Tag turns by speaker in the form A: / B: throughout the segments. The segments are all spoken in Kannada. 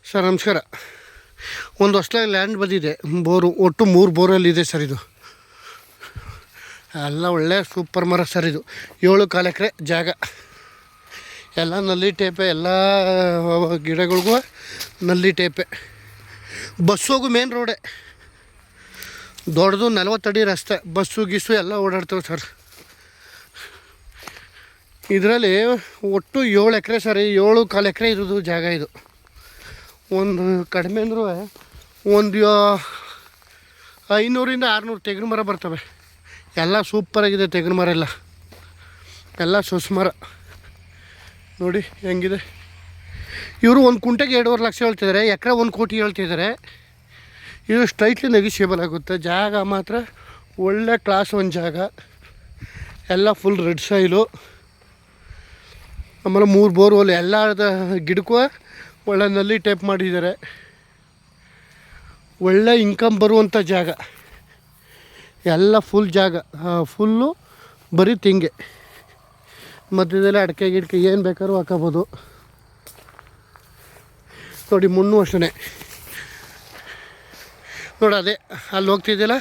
A: ಸರ್ ನಮಸ್ಕಾರ. ಒಂದು ಹೊಸ್ದಾಗಿ ಲ್ಯಾಂಡ್ ಬಂದಿದೆ, ಬೋರು. ಒಟ್ಟು 3 ಬೋರಲ್ಲಿ ಇದೆ ಸರ್. ಇದು ಎಲ್ಲ ಒಳ್ಳೆ ಸೂಪರ್ ಮರ ಸರ್. ಇದು 7.25 ಎಕರೆ ಜಾಗ. ಎಲ್ಲ ನಲ್ಲಿ ಟೇಪೆ, ಎಲ್ಲ ಗಿಡಗಳಿಗೂ ನಲ್ಲಿ ಟೇಪೆ. ಬಸ್ ಹೋಗು ಮೇನ್ ರೋಡೇ, ದೊಡ್ಡದು 40 ಅಡಿ ರಸ್ತೆ. ಬಸ್ಸು ಗಿಸ್ಸು ಎಲ್ಲ ಓಡಾಡ್ತವೆ ಸರ್. ಇದರಲ್ಲಿ ಒಟ್ಟು 7 ಎಕರೆ ಸರ್. 7.25 ಎಕರೆ ಇರೋದು ಜಾಗ. ಇದು ಒಂದು ಕಡಿಮೆ ಅಂದರೂ ಒಂದು 500ರಿಂದ 600 ತೆಂಗಿನ ಮರ ಬರ್ತವೆ. ಎಲ್ಲ ಸೂಪರಾಗಿದೆ ತೆಂಗಿನ ಮರ. ಎಲ್ಲ ಸೊಸು ಮರ ನೋಡಿ ಹೆಂಗಿದೆ. ಇವರು ಒಂದು ಕುಂಟೆಗೆ 2.5 ಲಕ್ಷ ಹೇಳ್ತಿದ್ದಾರೆ. ಎಕರೆ 1 ಕೋಟಿ ಹೇಳ್ತಿದ್ದಾರೆ. ಇದು ಸ್ಟ್ರೈಟ್ಲಿ ನೆಗಿಷಿಯಬಲ್ ಆಗುತ್ತೆ. ಜಾಗ ಮಾತ್ರ ಒಳ್ಳೆ ಕ್ಲಾಸ್ ಒಂದು ಜಾಗ. ಎಲ್ಲ ಫುಲ್ ರೆಡ್ ಸಾಯಿಲು. ಆಮೇಲೆ 3 ಬೋರ್ವೆಲ್. ಎಲ್ಲ ಗಿಡಕ್ಕೂ ಒಳ್ಳೆ ನಲ್ಲಿ ಟೇಪ್ ಮಾಡಿದ್ದಾರೆ. ಒಳ್ಳೆ ಇನ್ಕಮ್ ಬರುವಂಥ ಜಾಗ. ಎಲ್ಲ ಫುಲ್ ಜಾಗ, ಫುಲ್ಲು ಬರೀ ತೆಂಗೆ. ಮಧ್ಯದಲ್ಲಿ ಅಡಿಕೆ ಗಿಡಕ್ಕೆ ಏನು ಬೇಕಾದ್ರೂ ಹಾಕೋಬೋದು ನೋಡಿ. ಮುನ್ನೂ ಅಷ್ಟೇ ನೋಡಿ. ಅದೇ ಅಲ್ಲಿ ಹೋಗ್ತಿದ್ದಿಲ್ಲ,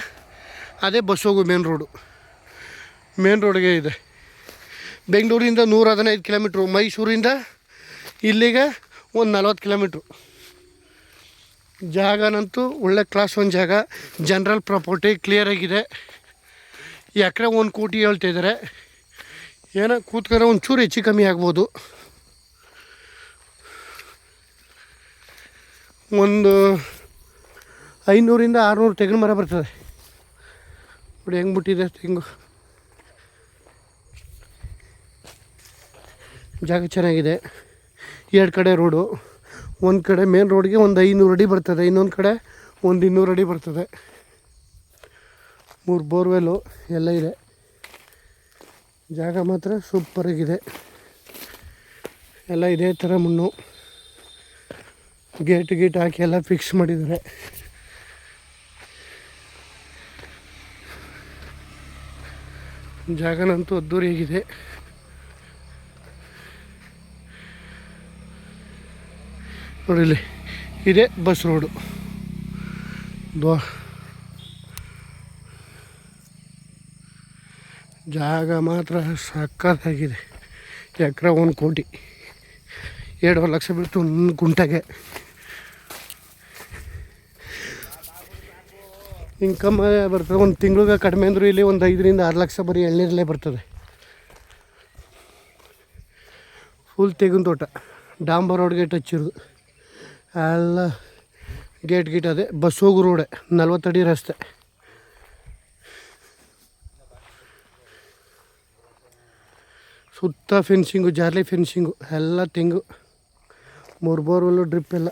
A: ಅದೇ ಬಸ್ ಹೋಗು ಮೇನ್ ರೋಡು. ಮೇನ್ ರೋಡ್ಗೆ ಇದೆ. ಬೆಂಗಳೂರಿಂದ 115 ಕಿಲೋಮೀಟ್ರು. ಮೈಸೂರಿಂದ ಇಲ್ಲಿಗೆ ಒಂದು 40 ಕಿಲೋಮೀಟ್ರು. ಜಾಗನಂತೂ ಒಳ್ಳೆ ಕ್ಲಾಸ್ ಒಂದು ಜಾಗ. General property ಕ್ಲಿಯರಾಗಿದೆ. ಎಕರೆ 1 ಕೋಟಿ ಹೇಳ್ತಿದ್ದಾರೆ. ಏನೋ ಕೂತ್ಕೊಂಡ್ರೆ ಒಂಚೂರು ಹೆಚ್ಚು ಕಮ್ಮಿ ಆಗ್ಬೋದು. ಒಂದು 500ರಿಂದ 600 ತೆಂಗಿನ ಮರ ಬರ್ತದೆ ನೋಡಿ. ಹೆಂಗೆ ಬಿಟ್ಟಿದೆ ತೆಂಗು. ಜಾಗ ಚೆನ್ನಾಗಿದೆ. 2 ಕಡೆ ರೋಡು. ಒಂದು ಕಡೆ ಮೇನ್ ರೋಡ್ಗೆ ಒಂದು 500 ಅಡಿ ಬರ್ತದೆ, ಇನ್ನೊಂದು ಕಡೆ ಒಂದು 200 ಅಡಿ ಬರ್ತದೆ. 3 ಬೋರ್ವೆಲ್ಲು ಎಲ್ಲ ಇದೆ. ಜಾಗ ಮಾತ್ರ ಸೂಪರಾಗಿದೆ. ಎಲ್ಲ ಇದೇ ಥರ ಮುನ್ನು ಗೇಟ್ ಹಾಕಿ ಎಲ್ಲ ಫಿಕ್ಸ್ ಮಾಡಿದ್ದಾರೆ. ಜಾಗನಂತೂ ಅದ್ದೂರಿಯಾಗಿದೆ. ನೋಡಿ, ಇದೇ ಬಸ್ ರೋಡು. ಜಾಗ ಮಾತ್ರ ಸಕ್ಕತ್ತಾಗಿದೆ. ಎಕರೆ 1 ಕೋಟಿ, 2.5 ಲಕ್ಷ ಬಿಟ್ಟು 1 ಗುಂಟೆಗೆ. ಇನ್ಕಮ್ ಬರ್ತದೆ. ಒಂದು ತಿಂಗಳಿಗೆ ಕಡಿಮೆ ಅಂದರೂ ಇಲ್ಲಿ ಒಂದು 5ರಿಂದ 6 ಲಕ್ಷ ಬರೀ ಎಳ್ನೀರಲ್ಲೇ ಬರ್ತದೆ. ಫುಲ್ ತೆಂಗಿನ ತೋಟ. ಡಾಂಬರ್ ರೋಡ್ಗೆ ಟಚ್ ಇರೋದು. ಎಲ್ಲ ಗೇಟ್ ಅದೇ. ಬಸ್ ಹೋಗು ರೋಡೆ, 40 ಅಡಿ ರಸ್ತೆ. ಸುತ್ತ ಫೆನ್ಸಿಂಗು, ಜಾರ್ಲಿ ಫೆನ್ಸಿಂಗು. ಎಲ್ಲ ತೆಂಗು. 3 ಬೋರ್ವೆಲ್ಲು, ಡ್ರಿಪ್ ಎಲ್ಲ.